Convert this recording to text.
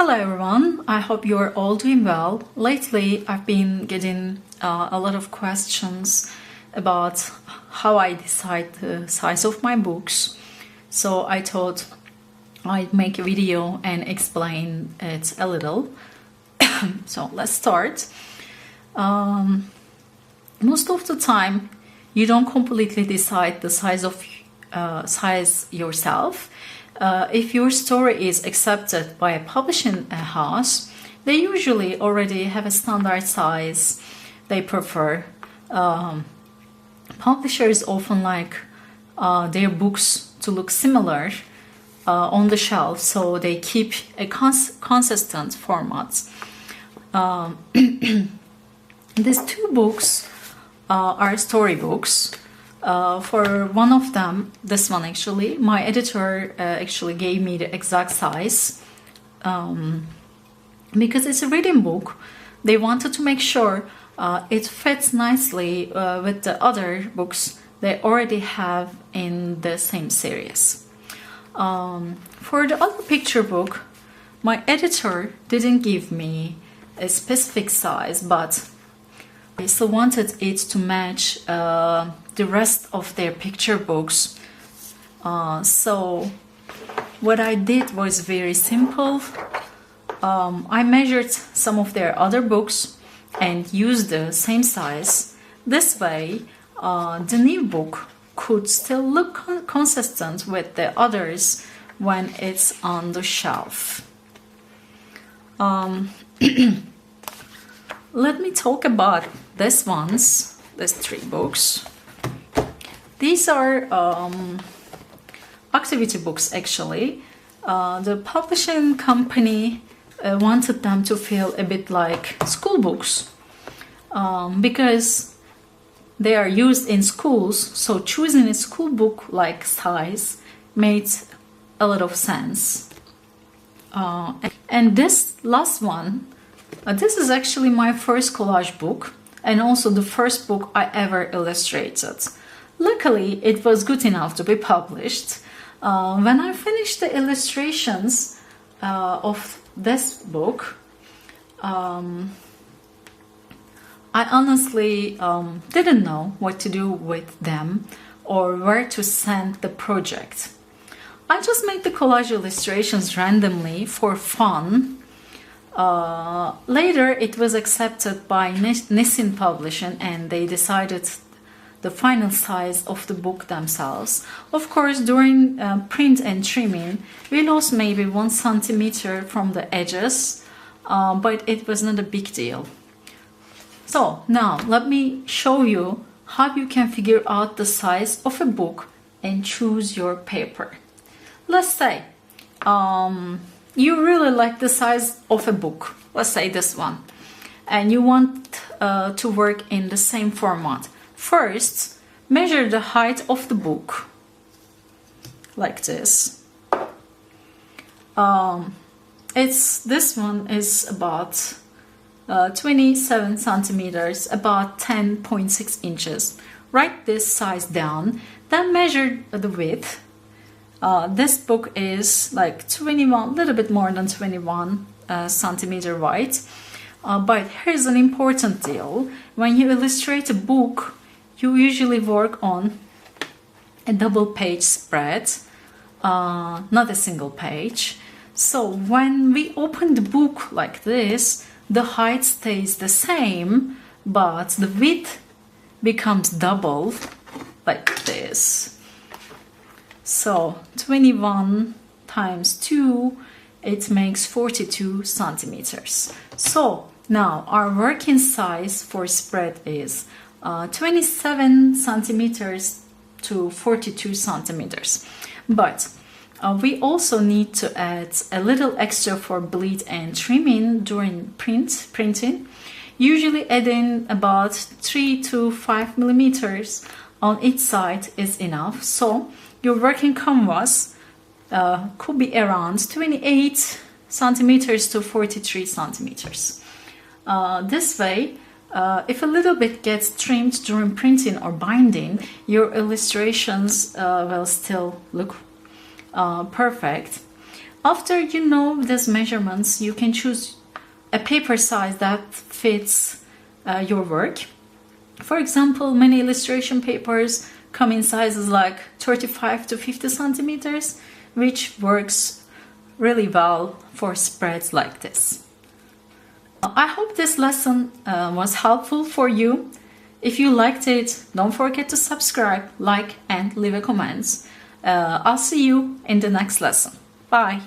Hello everyone, I hope you're all doing well. Lately I've been getting a lot of questions about how I decide the size of my books. So I thought I'd make a video and explain it a little. So let's start. Most of the time you don't completely decide the size yourself. If your story is accepted by a publishing house, they usually already have a standard size they prefer. Publishers often like their books to look similar on the shelf, so they keep a consistent format. These two books are storybooks. For one of them, this one actually, my editor actually gave me the exact size because it's a reading book. They wanted to make sure it fits nicely with the other books they already have in the same series. For the other picture book, my editor didn't give me a specific size, but I still wanted it to match the rest of their picture books. So what I did was very simple. I measured some of their other books and used the same size. This way, the new book could still look consistent with the others when it's on the shelf. Let me talk about these three books. These are activity books actually. The publishing company wanted them to feel a bit like school books because they are used in schools, so choosing a school book like size made a lot of sense. And this last one, this is actually my first collage book and also the first book I ever illustrated. Luckily, it was good enough to be published. When I finished the illustrations of this book, I honestly didn't know what to do with them or where to send the project. I just made the collage illustrations randomly for fun. Later, it was accepted by Nissin Publishing and they decided the final size of the book themselves. Of course, during print and trimming, we lost maybe 1 centimeter from the edges, but it was not a big deal. So now let me show you how you can figure out the size of a book and choose your paper. Let's say you really like the size of a book, let's say this one, and you want to work in the same format. First, measure the height of the book, like this. This one is about 27 centimeters, about 10.6 inches. Write this size down, then measure the width. This book is like 21, a little bit more than 21 centimeter wide. But here's an important deal. When you illustrate a book, you usually work on a double page spread, not a single page. So when we open the book like this, the height stays the same, but the width becomes double, like this. So 21 times 2, it makes 42 centimeters. So now our working size for spread is 27 centimeters to 42 centimeters. But we also need to add a little extra for bleed and trimming during printing. Usually adding about 3 to 5 millimeters on each side is enough. So your working canvas could be around 28 centimeters to 43 centimeters. This way, if a little bit gets trimmed during printing or binding, your illustrations will still look perfect. After you know these measurements, you can choose a paper size that fits your work. For example, many illustration papers come in sizes like 35 to 50 centimeters, which works really well for spreads like this. I hope this lesson was helpful for you. If you liked it, don't forget to subscribe, like, and leave a comment. I'll see you in the next lesson. Bye!